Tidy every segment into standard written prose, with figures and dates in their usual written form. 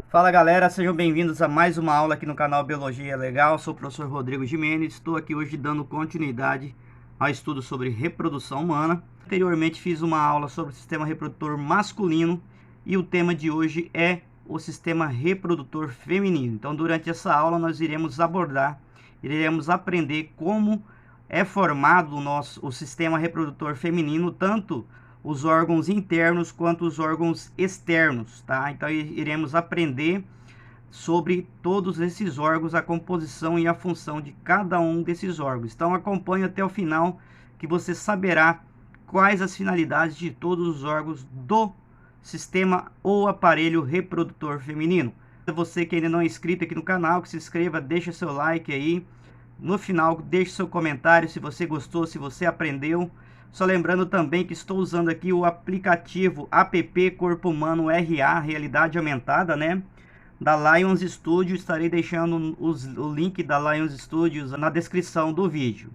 Fala galera, sejam bem-vindos a mais uma aula aqui no canal Biologia Legal. Sou o professor Rodrigo Gimenez, estou aqui hoje dando continuidade ao estudo sobre reprodução humana. Anteriormente fiz uma aula sobre o sistema reprodutor masculino e o tema de hoje é o sistema reprodutor feminino. Então durante essa aula nós iremos aprender como é formado o sistema reprodutor feminino, tanto os órgãos internos quanto os órgãos externos, tá? Então iremos aprender sobre todos esses órgãos, a composição e a função de cada um desses órgãos. Então acompanhe até o final que você saberá quais as finalidades de todos os órgãos do sistema ou aparelho reprodutor feminino. Você que ainda não é inscrito aqui no canal, que se inscreva, deixa seu like aí. No final, deixe seu comentário se você gostou, se você aprendeu. Só lembrando também que estou usando aqui o aplicativo app Corpo Humano RA, Realidade Aumentada, né? Da Lions Studio. Estarei deixando o link da Lions Studios na descrição do vídeo.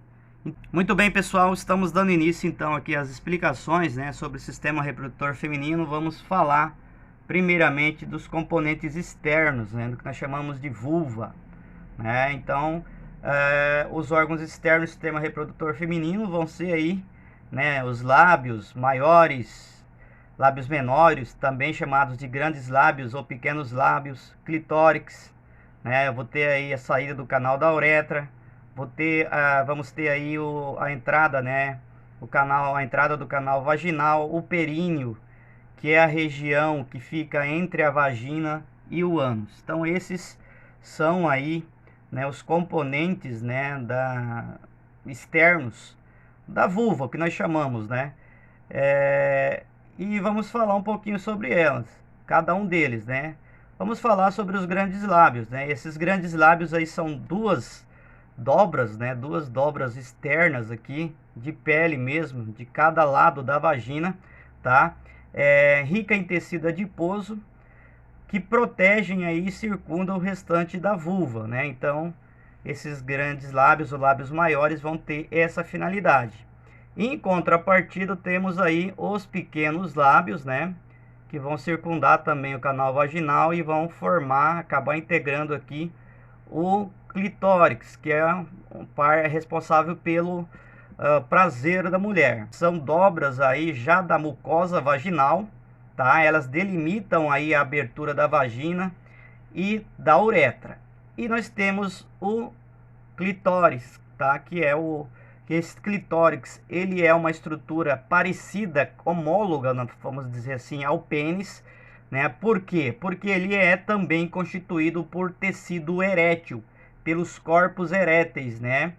Muito bem, pessoal, estamos dando início então aqui às explicações, né, sobre o sistema reprodutor feminino. Vamos falar primeiramente dos componentes externos, né, do que nós chamamos de vulva, né? Então, os órgãos externos do sistema reprodutor feminino vão ser aí, né, os lábios maiores, lábios menores, também chamados de grandes lábios ou pequenos lábios, clitóris, né? Eu vou ter aí a saída do canal da uretra, vamos ter aí a entrada, né, a entrada do canal vaginal, o períneo, que é a região que fica entre a vagina e o ânus. Então esses são aí, né, os componentes, né, externos da vulva, que nós chamamos, né? E vamos falar um pouquinho sobre elas, cada um deles, né? Vamos falar sobre os grandes lábios, né? Esses grandes lábios aí são duas dobras, né? Duas dobras externas aqui, de pele mesmo, de cada lado da vagina, tá? Rica em tecido adiposo, que protegem aí e circundam o restante da vulva, né? Então, esses grandes lábios, ou lábios maiores, vão ter essa finalidade. Em contrapartida, temos aí os pequenos lábios, né, que vão circundar também o canal vaginal e vão acabar integrando aqui o clitóris, que é um par responsável pelo prazer da mulher. São dobras aí já da mucosa vaginal, tá? Elas delimitam aí a abertura da vagina e da uretra. E nós temos o clitóris, tá? Esse clitóris, ele é uma estrutura parecida, homóloga, vamos dizer assim, ao pênis, né? Por quê? Porque ele é também constituído por tecido erétil, pelos corpos eréteis, né?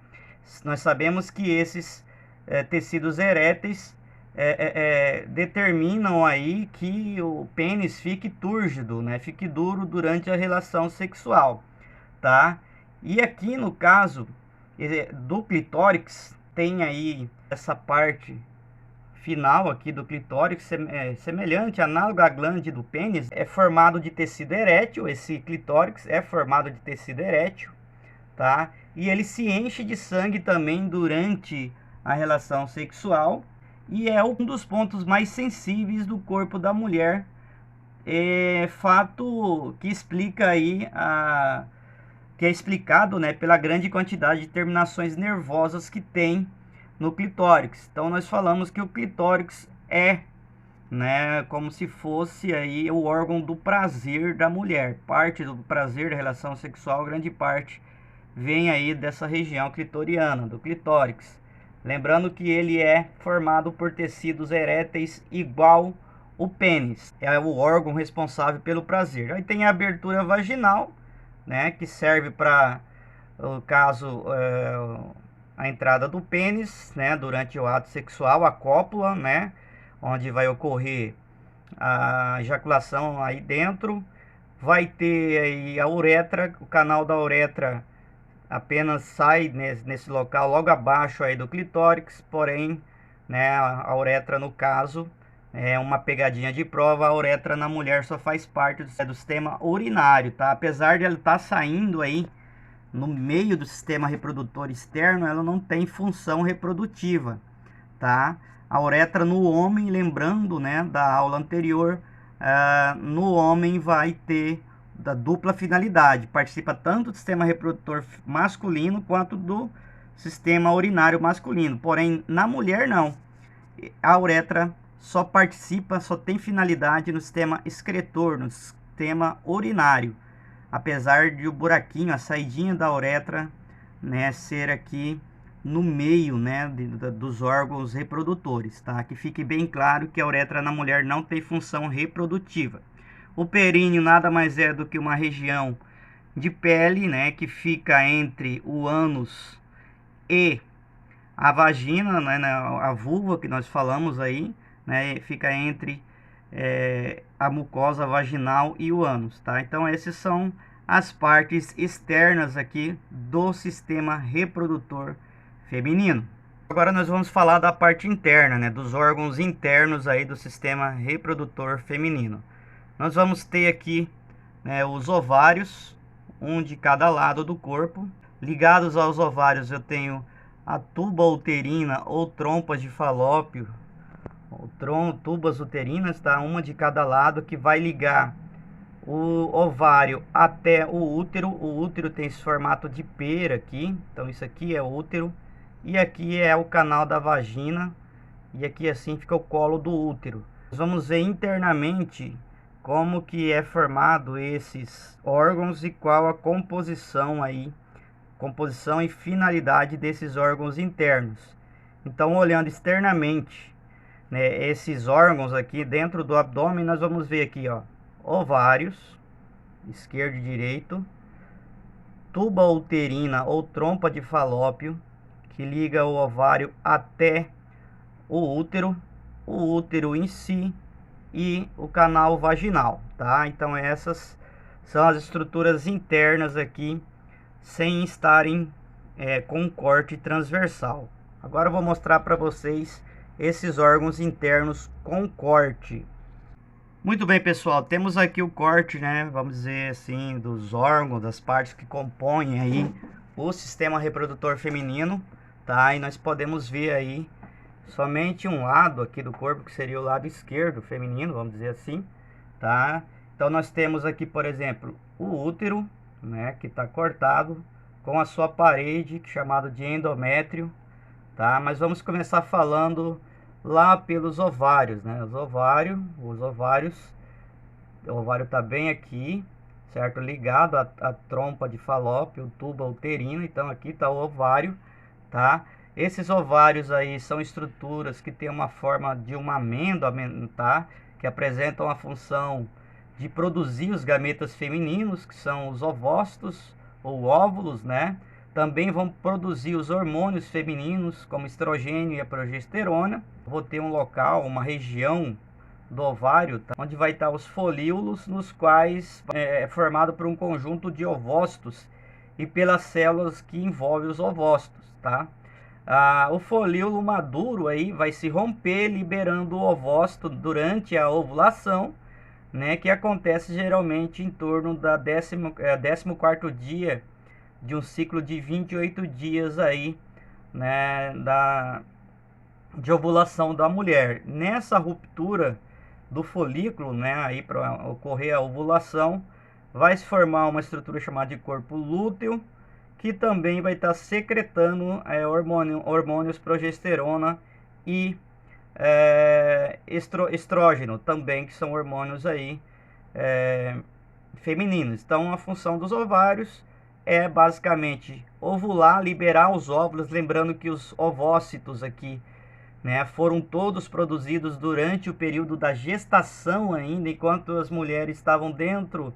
Nós sabemos que esses tecidos eréteis determinam aí que o pênis fique túrgido, né? Fique duro durante a relação sexual, tá? E aqui no caso do clitóris, tem aí essa parte final aqui do clitóris, semelhante, análoga à glande do pênis, é formado de tecido erétil. Esse clitóris é formado de tecido erétil, tá? E ele se enche de sangue também durante a relação sexual, e é um dos pontos mais sensíveis do corpo da mulher, fato que explica aí que é explicado, né, pela grande quantidade de terminações nervosas que tem no clitóris. Então nós falamos que o clitóris é, né, como se fosse aí o órgão do prazer da mulher. Parte do prazer da relação sexual, grande parte vem aí dessa região clitoriana, do clitóris. Lembrando que ele é formado por tecidos eréteis igual o pênis. É o órgão responsável pelo prazer. Aí tem a abertura vaginal, né, que serve para, o caso, a entrada do pênis, né, durante o ato sexual, a cópula, né, onde vai ocorrer a ejaculação aí dentro. Vai ter aí a uretra, o canal da uretra apenas sai nesse local, logo abaixo aí do clitóris, porém, né, a uretra no caso é uma pegadinha de prova. A uretra na mulher só faz parte do sistema urinário, tá? Apesar de ela estar saindo aí no meio do sistema reprodutor externo, ela não tem função reprodutiva, tá? A uretra no homem, lembrando, né, da aula anterior, no homem vai ter da dupla finalidade, participa tanto do sistema reprodutor masculino quanto do sistema urinário masculino. Porém, na mulher não. A uretra só participa, só tem finalidade no sistema excretor, no sistema urinário. Apesar de o buraquinho, a saidinha da uretra, né, ser aqui no meio, né, dos órgãos reprodutores, tá? Que fique bem claro que a uretra na mulher não tem função reprodutiva. O períneo nada mais é do que uma região de pele, né, que fica entre o ânus e a vagina, né, a vulva que nós falamos aí, né, fica entre a mucosa vaginal e o ânus, tá? Então essas são as partes externas aqui do sistema reprodutor feminino. Agora nós vamos falar da parte interna, né, dos órgãos internos aí do sistema reprodutor feminino. Nós vamos ter aqui, né, os ovários, um de cada lado do corpo. Ligados aos ovários eu tenho a tuba uterina ou trompas de falópio, tubas uterinas, tá? Uma de cada lado, que vai ligar o ovário até o útero. O útero tem esse formato de pera aqui, então isso aqui é o útero, e aqui é o canal da vagina, e aqui assim fica o colo do útero. Nós vamos ver internamente como que é formado esses órgãos e qual a composição e finalidade desses órgãos internos. Então, olhando externamente, né, esses órgãos aqui dentro do abdômen, nós vamos ver aqui, ó, ovários, esquerdo e direito, tuba uterina ou trompa de falópio, que liga o ovário até o útero em si e o canal vaginal, tá? Então essas são as estruturas internas aqui, sem estarem com corte transversal. Agora eu vou mostrar para vocês esses órgãos internos com corte. Muito bem, pessoal, temos aqui o corte, né, vamos dizer assim, dos órgãos, das partes que compõem aí o sistema reprodutor feminino, tá? E nós podemos ver aí somente um lado aqui do corpo, que seria o lado esquerdo feminino, vamos dizer assim, tá? Então nós temos aqui, por exemplo, o útero, né, que está cortado com a sua parede, chamado de endométrio, tá? Mas vamos começar falando lá pelos ovários, né? O ovário está bem aqui, certo? Ligado à trompa de falópio, tuba uterina. Então aqui está o ovário, tá? Esses ovários aí são estruturas que têm uma forma de uma amêndoa, tá? Que apresentam a função de produzir os gametas femininos, que são os ovócitos ou óvulos, né? Também vão produzir os hormônios femininos, como estrogênio e a progesterona. Vou ter um local, uma região do ovário, tá? Onde vai estar os folíolos, nos quais é formado por um conjunto de ovócitos e pelas células que envolvem os ovócitos, tá? O folíolo maduro aí vai se romper, liberando o ovócito durante a ovulação, né, que acontece geralmente em torno da 14º dia de um ciclo de 28 dias aí, né, de ovulação da mulher. Nessa ruptura do folículo, né, aí para ocorrer a ovulação, vai se formar uma estrutura chamada de corpo lúteo, que também vai estar secretando hormônios progesterona e estrógeno também, que são hormônios aí femininos. Então a função dos ovários é basicamente ovular, liberar os óvulos, lembrando que os ovócitos aqui, né, foram todos produzidos durante o período da gestação ainda, enquanto as mulheres estavam dentro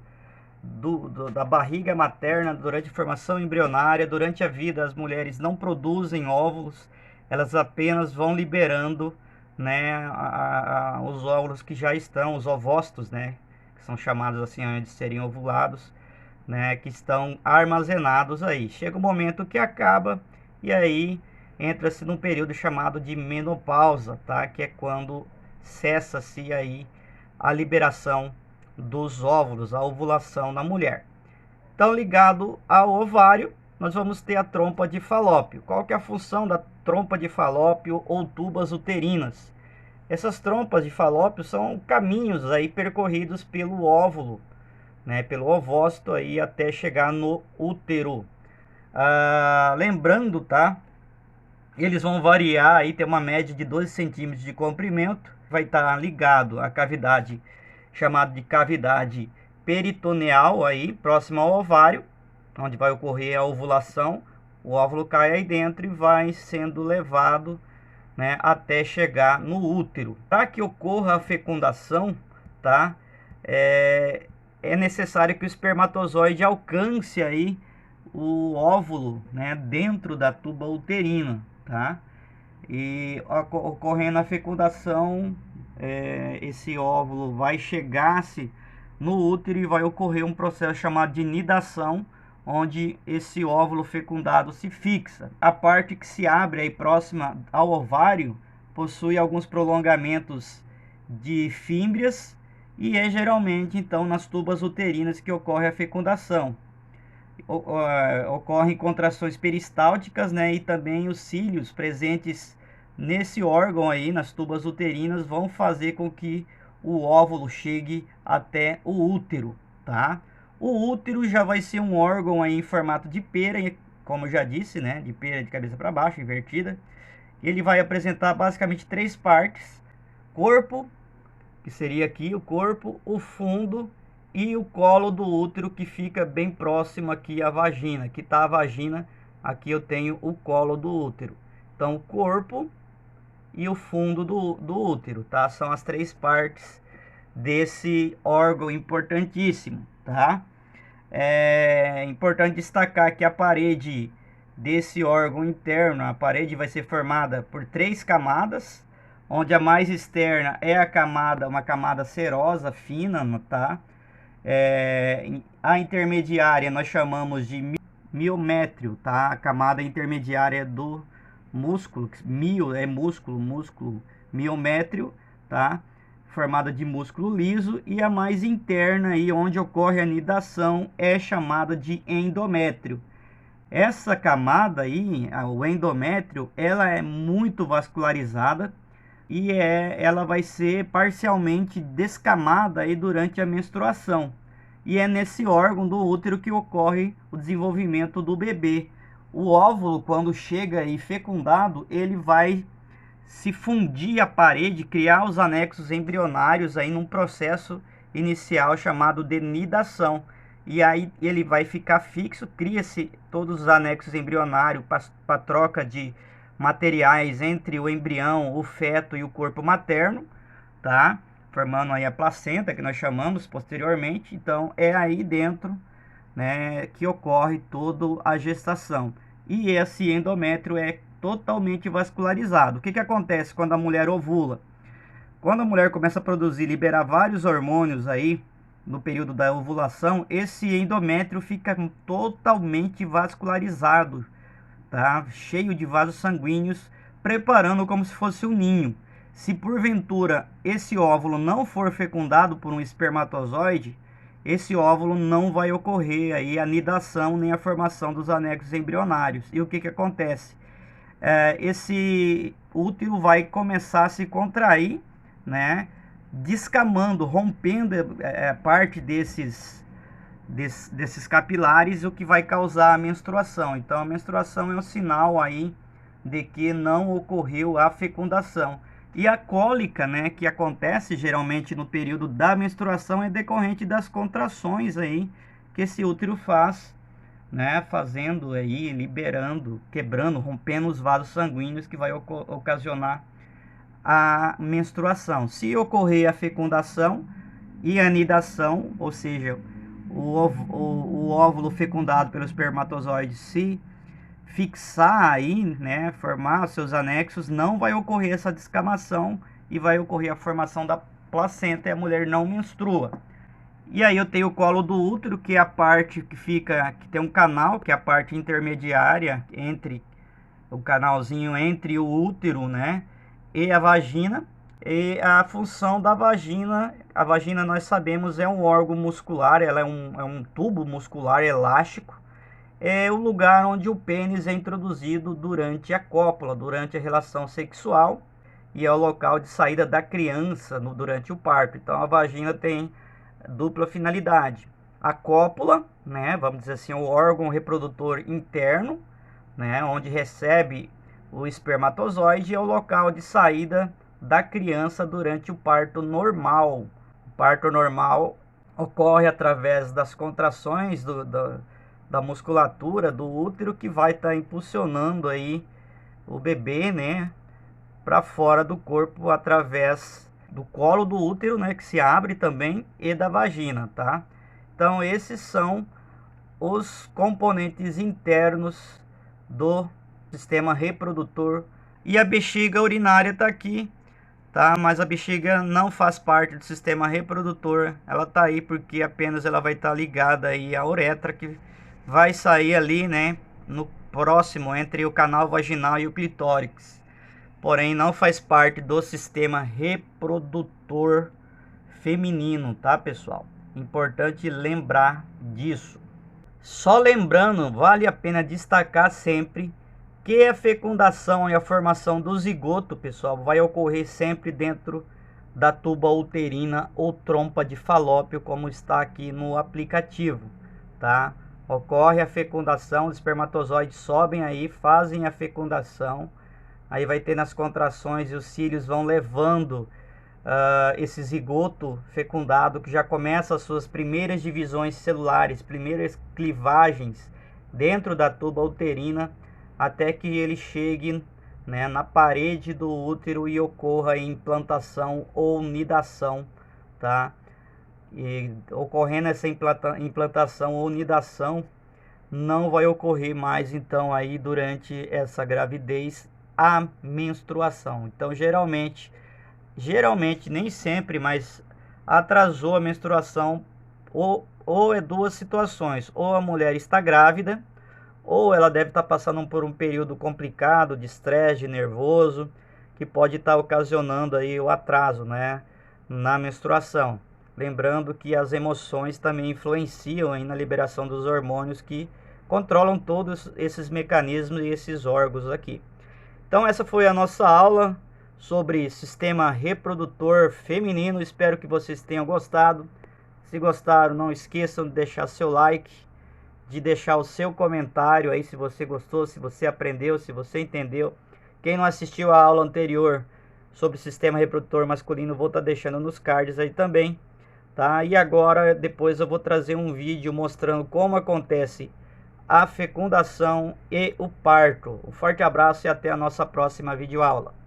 da barriga materna, durante a formação embrionária. Durante a vida as mulheres não produzem óvulos, elas apenas vão liberando, né, os óvulos que já estão, os ovócitos, né, que são chamados assim antes de serem ovulados, né, que estão armazenados aí. Chega um momento que acaba e aí entra-se num período chamado de menopausa, tá? Que é quando cessa-se aí a liberação dos óvulos, a ovulação na mulher. Então, ligado ao ovário, nós vamos ter a trompa de falópio. Qual que é a função da trompa de falópio ou tubas uterinas? Essas trompas de falópio são caminhos aí percorridos pelo óvulo, né, pelo ovócito aí até chegar no útero. Lembrando, tá? Eles vão variar aí, tem uma média de 12 centímetros de comprimento. Vai estar ligado à cavidade chamada de cavidade peritoneal aí, próxima ao ovário, onde vai ocorrer a ovulação. O óvulo cai aí dentro e vai sendo levado, né, até chegar no útero. Para que ocorra a fecundação, tá? É necessário que o espermatozoide alcance aí o óvulo, né, dentro da tuba uterina, tá? E ocorrendo a fecundação, esse óvulo vai chegar-se no útero e vai ocorrer um processo chamado de nidação, onde esse óvulo fecundado se fixa. A parte que se abre aí próxima ao ovário possui alguns prolongamentos de fímbrias e é geralmente então nas tubas uterinas que ocorre a fecundação. Ocorrem contrações peristálticas, né, e também os cílios presentes nesse órgão aí, nas tubas uterinas, vão fazer com que o óvulo chegue até o útero, tá? O útero já vai ser um órgão aí em formato de pera, como eu já disse, né, de pera de cabeça para baixo, invertida. Ele vai apresentar basicamente 3 partes: corpo, que seria aqui o corpo, o fundo e o colo do útero, que fica bem próximo aqui à vagina. Aqui está a vagina, aqui eu tenho o colo do útero. Então, o corpo e o fundo do útero, tá? São as 3 partes desse órgão importantíssimo, tá? É importante destacar que a parede desse órgão interno, a parede vai ser formada por 3 camadas, onde a mais externa é uma camada serosa, fina, tá? A intermediária nós chamamos de miométrio, tá? A camada intermediária do músculo, mio é músculo, miométrio, tá? Formada de músculo liso, e a mais interna aí, onde ocorre a nidação, é chamada de endométrio. Essa camada aí, o endométrio, ela é muito vascularizada e ela vai ser parcialmente descamada aí durante a menstruação. E é nesse órgão do útero que ocorre o desenvolvimento do bebê. O óvulo, quando chega aí fecundado, ele vai se fundir à parede, criar os anexos embrionários aí num processo inicial chamado de nidação. E aí ele vai ficar fixo, cria-se todos os anexos embrionários para troca de materiais entre o embrião, o feto e o corpo materno, tá? Formando aí a placenta, que nós chamamos posteriormente. Então é aí dentro, né, que ocorre toda a gestação. E esse endométrio é totalmente vascularizado. O que acontece quando a mulher ovula? Quando a mulher começa a produzir, liberar vários hormônios aí no período da ovulação, esse endométrio fica totalmente vascularizado, tá? Cheio de vasos sanguíneos, preparando como se fosse um ninho. Se porventura esse óvulo não for fecundado por um espermatozoide, esse óvulo não vai ocorrer aí a nidação nem a formação dos anexos embrionários. E o que acontece? Esse útero vai começar a se contrair, né, descamando, rompendo parte desses capilares, o que vai causar a menstruação. Então a menstruação é um sinal aí de que não ocorreu a fecundação. E a cólica, né, que acontece geralmente no período da menstruação, é decorrente das contrações aí que esse útero faz, né, fazendo aí, liberando, quebrando, rompendo os vasos sanguíneos, que vai ocasionar a menstruação. Se ocorrer a fecundação e a nidação, ou seja, o óvulo fecundado pelo espermatozoide se fixar aí, né, formar seus anexos, não vai ocorrer essa descamação e vai ocorrer a formação da placenta e a mulher não menstrua. E aí eu tenho o colo do útero, que é a parte que tem um canal, que é a parte intermediária entre o canalzinho entre o útero, né, e a vagina. E a função da vagina, a vagina nós sabemos é um órgão muscular, ela é um tubo muscular elástico. É o lugar onde o pênis é introduzido durante a cópula, durante a relação sexual, e é o local de saída da criança durante o parto. Então a vagina tem dupla finalidade. a cópula, né, vamos dizer assim, o órgão reprodutor interno, né, onde recebe o espermatozoide, é o local de saída da criança durante o parto normal. O parto normal ocorre através das contrações da musculatura do útero, que vai estar impulsionando aí o bebê, né, para fora do corpo através do colo do útero, né, que se abre também, e da vagina, tá? Então esses são os componentes internos do sistema reprodutor. E a bexiga urinária está aqui, tá? Mas a bexiga não faz parte do sistema reprodutor. Ela está aí porque apenas ela vai estar ligada aí à uretra, que vai sair ali, né, no próximo, entre o canal vaginal e o clitóris. Porém, não faz parte do sistema reprodutor feminino, tá, pessoal? Importante lembrar disso. Só lembrando, vale a pena destacar sempre que a fecundação e a formação do zigoto, pessoal, vai ocorrer sempre dentro da tuba uterina ou trompa de falópio, como está aqui no aplicativo, tá? Ocorre a fecundação, os espermatozoides sobem aí, fazem a fecundação, aí vai ter nas contrações e os cílios vão levando esse zigoto fecundado, que já começa as suas primeiras divisões celulares, primeiras clivagens dentro da tuba uterina, até que ele chegue, né, na parede do útero e ocorra a implantação ou nidação, tá? E ocorrendo essa implantação ou nidação, não vai ocorrer mais então aí durante essa gravidez a menstruação. Então geralmente, nem sempre, mas atrasou a menstruação, ou é duas situações: ou a mulher está grávida, ou ela deve estar passando por um período complicado de estresse, de nervoso, que pode estar ocasionando aí o atraso, né, na menstruação. Lembrando que as emoções também influenciam aí na liberação dos hormônios que controlam todos esses mecanismos e esses órgãos aqui. Então essa foi a nossa aula sobre sistema reprodutor feminino. Espero que vocês tenham gostado. Se gostaram, não esqueçam de deixar seu like, de deixar o seu comentário aí se você gostou, se você aprendeu, se você entendeu. Quem não assistiu a aula anterior sobre sistema reprodutor masculino, vou estar deixando nos cards aí também, tá? E agora, depois eu vou trazer um vídeo mostrando como acontece a fecundação e o parto. Um forte abraço e até a nossa próxima videoaula.